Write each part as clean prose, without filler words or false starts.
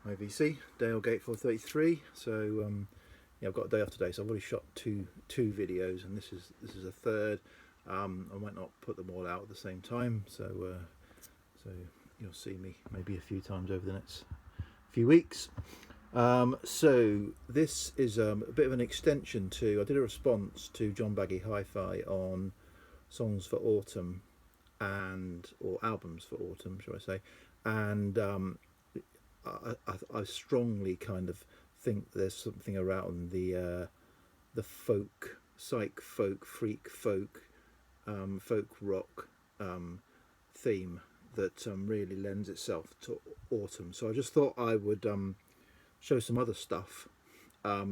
IVC, Dale Gate 433. So yeah, I've got a day off today, so I've already shot two videos, and this is a third. I might not put them all out at the same time, so you'll see me maybe a few times over the next few weeks. So this is a bit of an extension to, I did a response to John Baggy Hi-Fi on songs for autumn, or albums for autumn, shall I say, and I strongly kind of think there's something around the folk, psych folk, freak folk, folk rock theme that really lends itself to autumn. So I just thought I would show some other stuff. I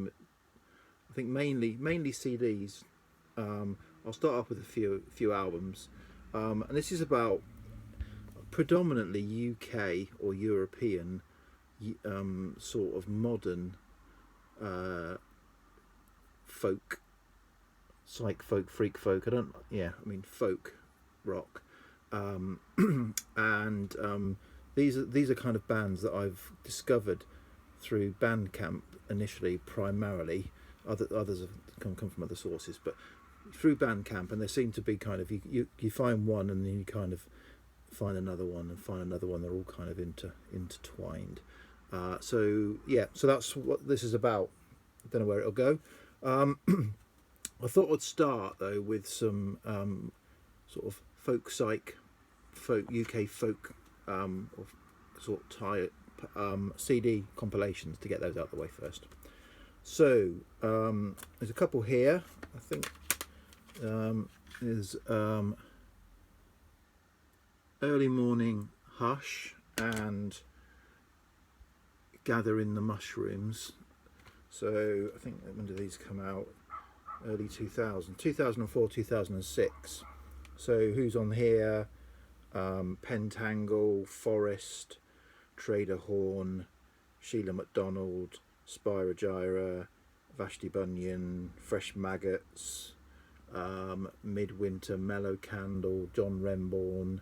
think mainly CDs. I'll start off with a few albums, and this is about predominantly UK or European sort of modern folk, psych folk, freak folk. I mean folk rock, and these are kind of bands that I've discovered through Bandcamp initially, primarily. Others have come from other sources, but through Bandcamp, and there seem to be kind of you find one and then you kind of find another one and find another one. They're all kind of intertwined. So that's what this is about. I don't know where it'll go. I thought I'd start though with some sort of folk psych, UK folk, or sort of type CD compilations to get those out of the way first. So there's a couple here. I think there's Early Morning Hush and Gather in the Mushrooms. So I think, when did these come out? Early 2004, 2006. So who's on here? Pentangle, Forest, Trader Horn, Sheila MacDonald, Spyrogyra, Vashti Bunyan, Fresh Maggots, Midwinter, Mellow Candle, John Remborn,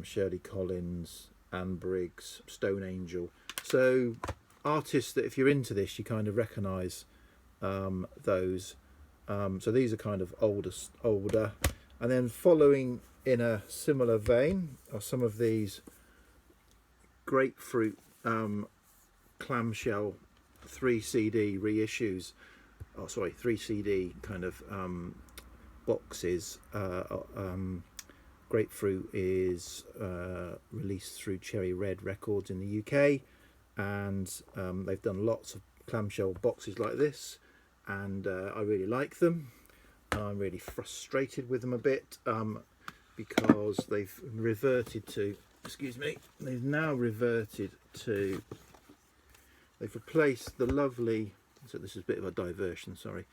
Shirley Collins, Anne Briggs, Stone Angel. So artists that if you're into this you kind of recognise those. So these are kind of older, and then following in a similar vein are some of these Grapefruit clamshell 3 CD reissues. 3 CD kind of boxes. Grapefruit is released through Cherry Red Records in the UK, and they've done lots of clamshell boxes like this, and I really like them. I'm really frustrated with them a bit because they've now reverted to, they've replaced the lovely, so this is a bit of a diversion, sorry,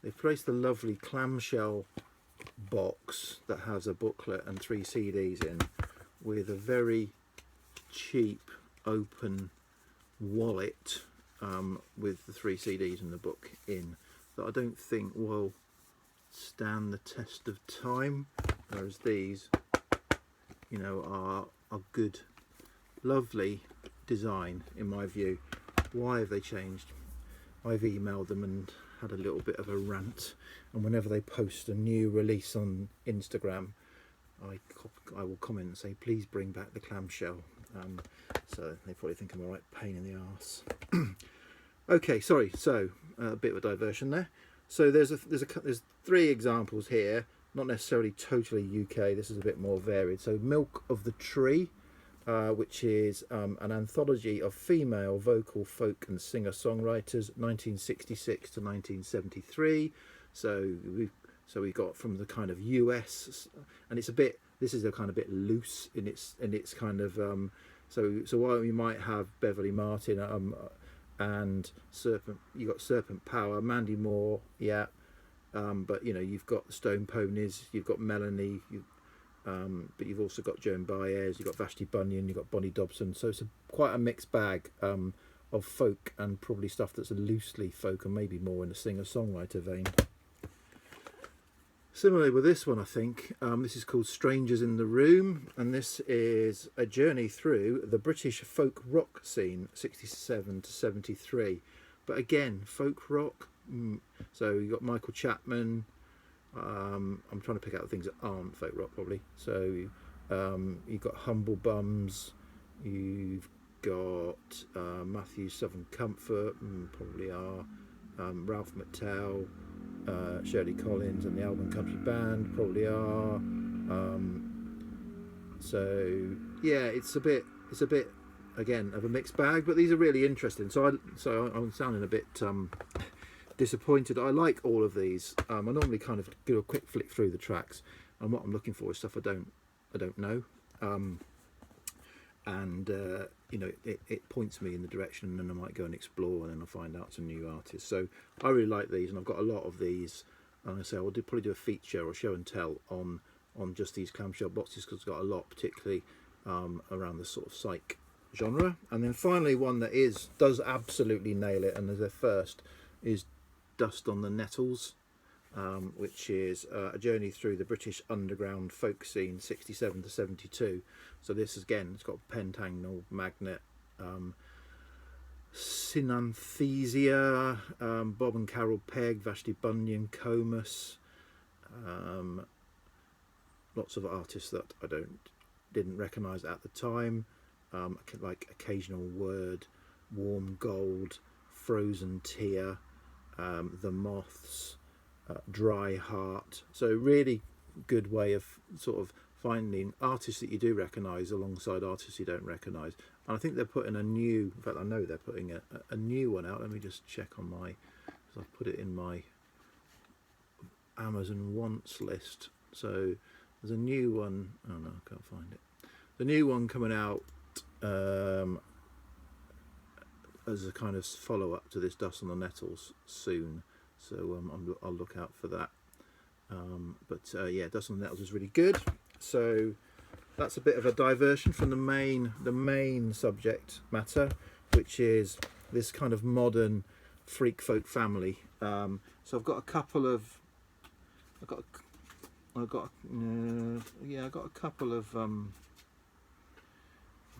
they've replaced the lovely clamshell box that has a booklet and 3 CDs in with a very cheap open wallet with the 3 CDs and the book in, that I don't think will stand the test of time, whereas these, you know, are good, lovely design in my view. Why have they changed? I've emailed them and had a little bit of a rant, and whenever they post a new release on Instagram, I will comment and say, please bring back the clamshell. So they probably think I'm a right pain in the arse. Okay, sorry. So a bit of a diversion there. So there's 3 examples here, not necessarily totally UK. This is a bit more varied. So Milk of the Tree, which is an anthology of female vocal, folk and singer-songwriters, 1966 to 1973. So we've got from the kind of US, and it's a bit, this is a kind of bit loose in its kind of so while we might have Beverly Martin and you got Serpent Power, Mandy Moore, yeah, but you know, you've got the Stone Ponies, you've got Melanie, but you've also got Joan Baez, you've got Vashti Bunyan, you've got Bonnie Dobson. So it's quite a mixed bag of folk, and probably stuff that's loosely folk and maybe more in a singer-songwriter vein. Similarly with this one, I think, this is called Strangers in the Room, and this is a journey through the British folk rock scene, 67 to 73. But again, folk rock, so you've got Michael Chapman, I'm trying to pick out the things that aren't folk rock probably. So you've got Humble Bums, you've got Matthew Southern Comfort, probably are, Ralph McTell, Shirley Collins and the Album Country Band probably are. So yeah, it's a bit again of a mixed bag, but these are really interesting. So I'm sounding a bit disappointed. I like all of these. I normally kind of do a quick flick through the tracks, and what I'm looking for is stuff I don't know. You know, it points me in the direction, and I might go and explore, and then I'll find out some new artists. So I really like these, and I've got a lot of these. And I say I'll probably do a feature or show and tell on just these clamshell boxes, because it's got a lot, particularly around the sort of psych genre. And then finally, one that does absolutely nail it, and as their first, is Dust on the Nettles, which is a journey through the British underground folk scene, 67 to 72. So this again, it's got pentangle, magnet, Synanthesia, Bob and Carol Pegg, Vashti Bunyan, Comus, lots of artists that I didn't recognise at the time, like Occasional Word, Warm Gold, Frozen Tear, The Moths, Dry Heart. So really good way of sort of finding artists that you do recognise alongside artists you don't recognise. And I think they're putting a new, in fact I know they're putting a new one out. Let me just check on my, because I've put it in my Amazon wants list. So there's a new one, oh no, I can't find it. The new one coming out as a kind of follow-up to this Dust on the Nettles soon. So I'll look out for that. Yeah, Dust on the Nettles is really good. So that's a bit of a diversion from the main subject matter, which is this kind of modern freak folk family. So I've got a couple of, I've got a couple of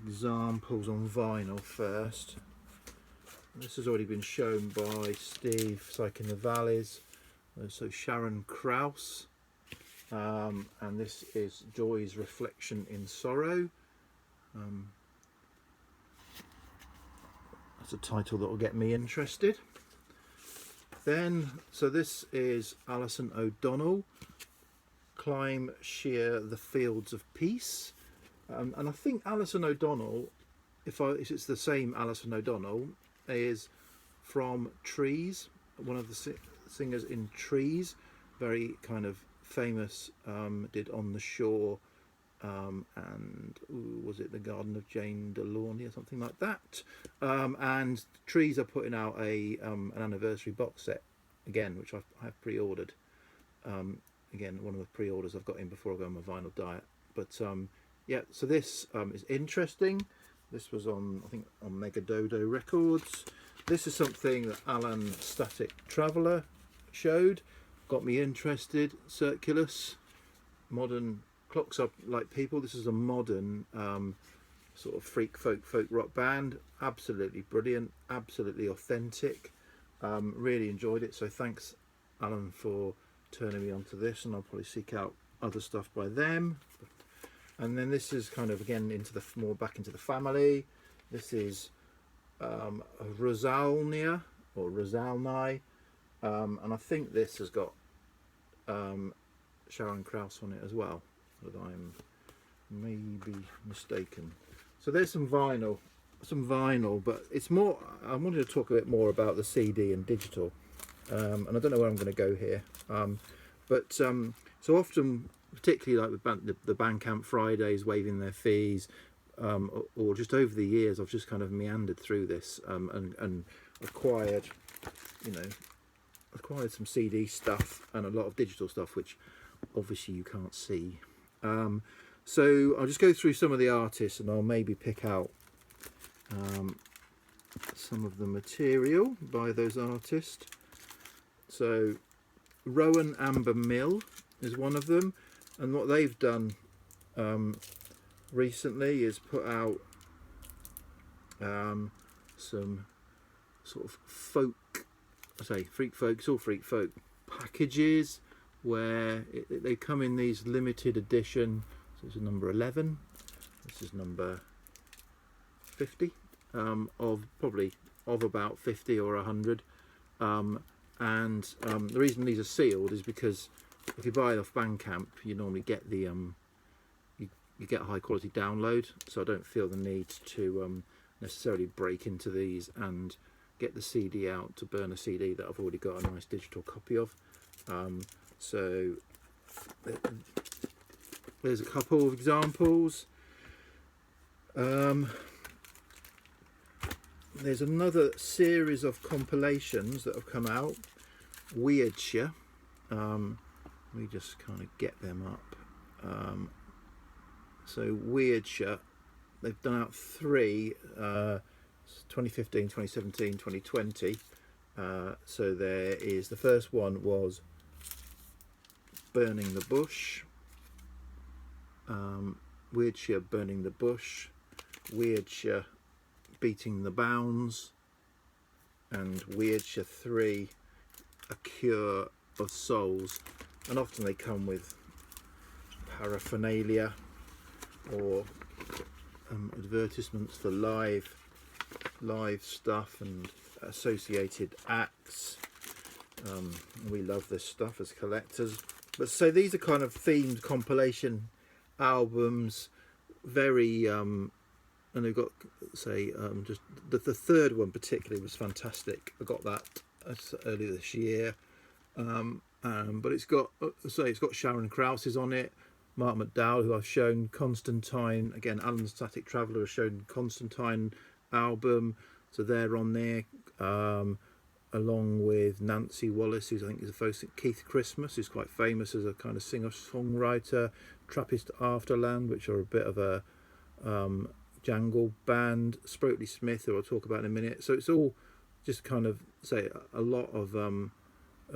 examples on vinyl first. This has already been shown by Steve, Psych in the Valleys. So Sharon Krause, and this is Joy's Reflection in Sorrow. That's a title that will get me interested. Then, so this is Alison O'Donnell, Climb Sheer the Fields of Peace. And I think Alison O'Donnell, if it's the same Alison O'Donnell, is from Trees, one of the singers in Trees, very kind of famous, did On the Shore, and was it The Garden of Jane Delaunay or something like that. And Trees are putting out an anniversary box set again, which I've pre-ordered. Again, one of the pre-orders I've got in before I go on my vinyl diet. But yeah, so this is interesting. This was on, I think, on Megadodo Records. This is something that Alan Static Traveller showed, got me interested. Circulos, modern clocks up like people. This is a modern sort of freak folk rock band. Absolutely brilliant, absolutely authentic. Really enjoyed it. So thanks, Alan, for turning me onto this, and I'll probably seek out other stuff by them. And then this is kind of again into the more back into the family. This is rosalnia or rosalni, and I think this has got Sharon Krause on it as well, but I'm maybe mistaken. So there's some vinyl, but it's more, I wanted to talk a bit more about the CD and digital, and I don't know where I'm going to go here, so often, particularly like with the Bandcamp Fridays waiving their fees, or just over the years, I've just kind of meandered through this and acquired some CD stuff and a lot of digital stuff, which obviously you can't see. So I'll just go through some of the artists, and I'll maybe pick out some of the material by those artists. So Rowan Amber Mill, is one of them, and what they've done recently is put out some sort of folk, I say freak folk, it's all freak folk packages where they come in these limited edition. So this is number 11, this is number 50, of probably of about 50 or 100, and the reason these are sealed is because if you buy it off Bandcamp, you normally get the you get a high quality download, so I don't feel the need to necessarily break into these and get the CD out to burn a CD that I've already got a nice digital copy of. So there's a couple of examples. There's another series of compilations that have come out, Weirdshire. Let me just kind of get them up. So Weirdshire, they've done out 3, 2015, 2017, 2020. So there is, the first one was Burning the Bush, Weirdshire Burning the Bush, Weirdshire Beating the Bounds, and Weirdshire 3, A Cure of Souls. And often they come with paraphernalia or advertisements for live stuff and associated acts. We love this stuff as collectors. But so these are kind of themed compilation albums, very and they've got, say, just the third one particularly was fantastic. I got that earlier this year, but it's got, say, it's got Sharon Krause's on it, Mark McDowell, who I've shown, Constantine, again, Alan Static Traveller has shown Constantine album, so they're on there, along with Nancy Wallace, who's I think is a folk, Keith Christmas, who's quite famous as a kind of singer-songwriter, Trappist Afterland, which are a bit of a jangle band, Sprotely Smith, who I'll talk about in a minute. So it's all just kind of, say, a lot of a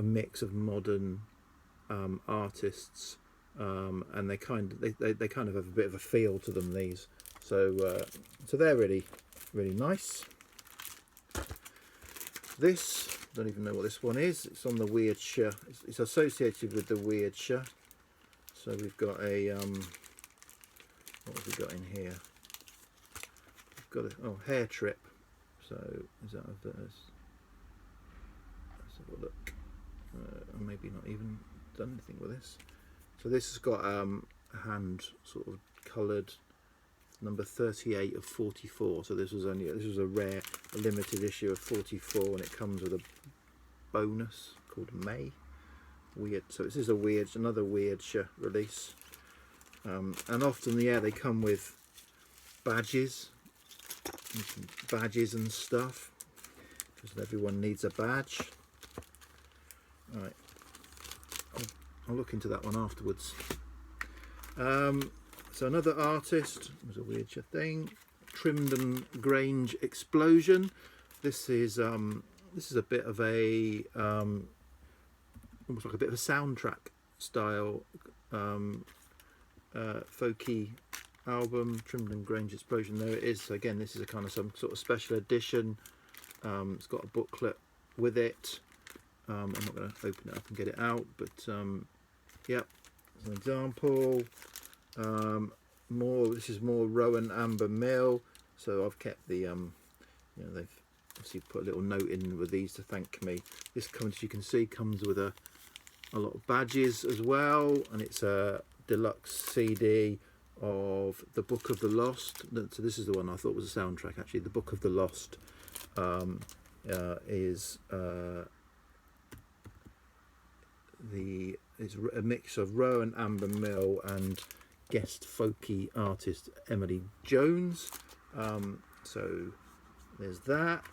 mix of modern artists, and they kind of have a bit of a feel to them, these. So so they're really nice. This, I don't even know what this one is. It's on the Weirdshire. It's associated with the Weirdshire. So we've got a what have we got in here? We've got a hair trip. So is that a verse? Let's have a look. Maybe not even done anything with this. So this has got a hand sort of coloured, number 38 of 44. So this was a rare, a limited issue of 44, and it comes with a bonus called May. Weird. So this is another Weirdshire release, and often, yeah, they come with badges and stuff, because everyone needs a badge. Right, I'll look into that one afterwards. So another artist, it was a Weirdshire thing, Trimden Grange Explosion. This is a bit of a almost like a bit of a soundtrack style folky album, Trimden Grange Explosion. There it is. So again, this is a kind of some sort of special edition. It's got a booklet with it. I'm not going to open it up and get it out, but yep, as an example. This is more Rowan Amber Mill. So I've kept the they've obviously put a little note in with these to thank me. This comes, as you can see, comes with a lot of badges as well, and it's a deluxe CD of The Book of the Lost. So this is the one I thought was a soundtrack, actually. The Book of the Lost is a mix of Rowan Amber Mill and guest folky artist Emily Jones. So there's that.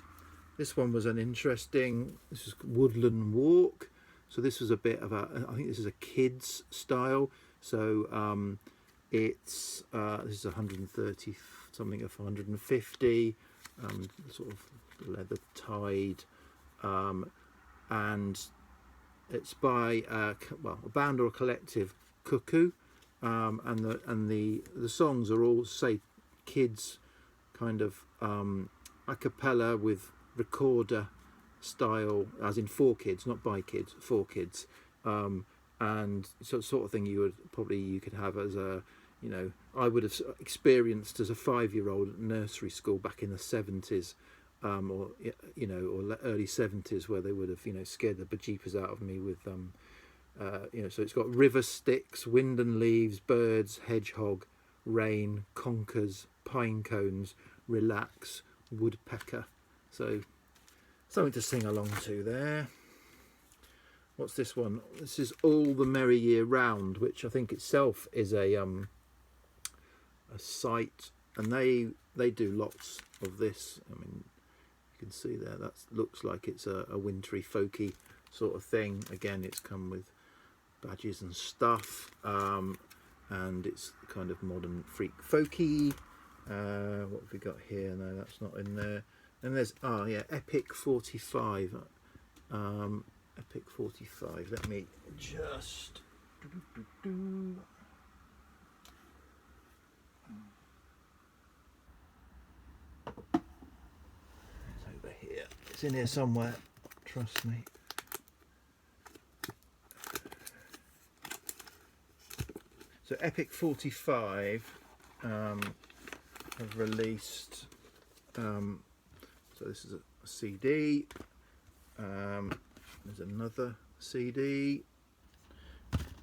This one was an interesting, this is Woodland Walk. So this was a bit of I think this is a kids style. So this is 130 something of 150, sort of leather tied, and It's by well, a band or a collective, Cuckoo, and the songs are all, say, kids kind of a cappella with recorder style, as in for kids, not by kids, for kids, and sort of thing you could have as a, you know, I would have experienced as a 5-year-old at nursery school back in the 70s, or you know, or early 70s, where they would have, you know, scared the bejeepers out of me with you know. So it's got river Styx, wind and leaves, birds, hedgehog, rain, conkers, pine cones, relax, woodpecker. So something to sing along to there. What's this one? This is All the Merry Year Round, which I think itself is a site, and they do lots of this. I mean, you can see there, that looks like it's a wintry folky sort of thing. Again, it's come with badges and stuff, and it's kind of modern freak folky. What have we got here? No, that's not in there. And there's Epic 45. Epic 45. Let me just. It's over here. It's in here somewhere. Trust me. So Epic 45 have released. So this is a CD. There's another CD,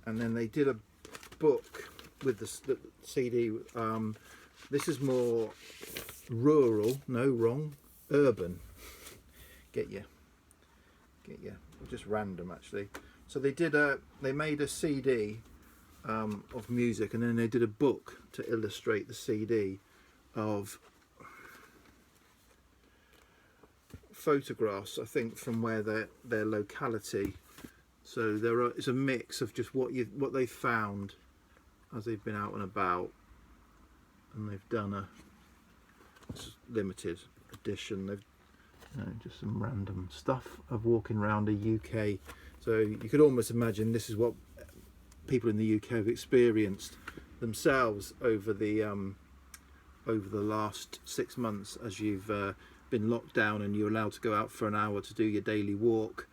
and then they did a book with the CD. This is more rural, no, wrong, urban. Get you, just random actually. So they made a CD of music, and then they did a book to illustrate the CD of photographs, I think, from where their locality. So it's a mix of just what they found as they've been out and about, and they've done a limited edition. They've, you know, just some random stuff of walking around the UK. So you could almost imagine this is what people in the UK have experienced themselves over the last 6 months, as you've been locked down and you're allowed to go out for an hour to do your daily walk.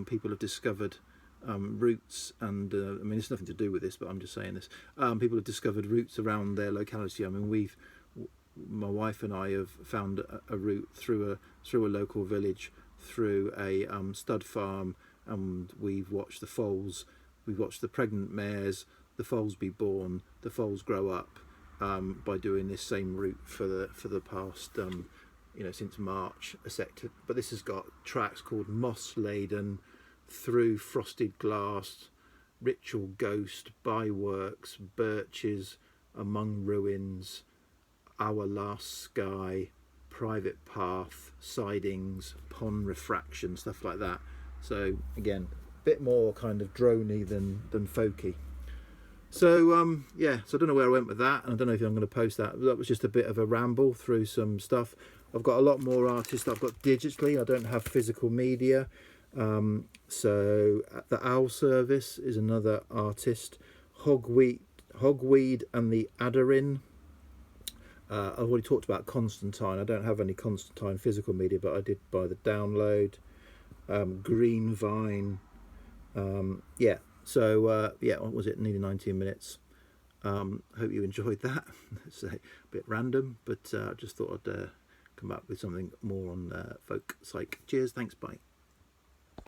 People have discovered routes, and I mean, it's nothing to do with this, but I'm just saying this. People have discovered routes around their locality. I mean, my wife and I have found a route through a local village, through a stud farm, and we've watched the foals. We've watched the pregnant mares, the foals be born, the foals grow up, by doing this same route for the past you know, since March, but this has got tracks called Moss Laden, Through Frosted Glass, Ritual Ghost, Byworks, Birches, Among Ruins, Our Last Sky, Private Path, Sidings, Pond Refraction, stuff like that. So again, a bit more kind of droney than folky. So yeah, so I don't know where I went with that, and I don't know if I'm going to post that. That was just a bit of a ramble through some stuff. I've got a lot more artists that I've got digitally. I don't have physical media. So the Owl Service is another artist. Hogweed and the Adarin. I've already talked about Constantine. I don't have any Constantine physical media, but I did buy the download. Green Vine. Yeah. So yeah, what was it? Nearly 19 minutes. Hope you enjoyed that. It's a bit random, but I just thought I'd come up with something more on folk psych. Cheers. Thanks. Bye.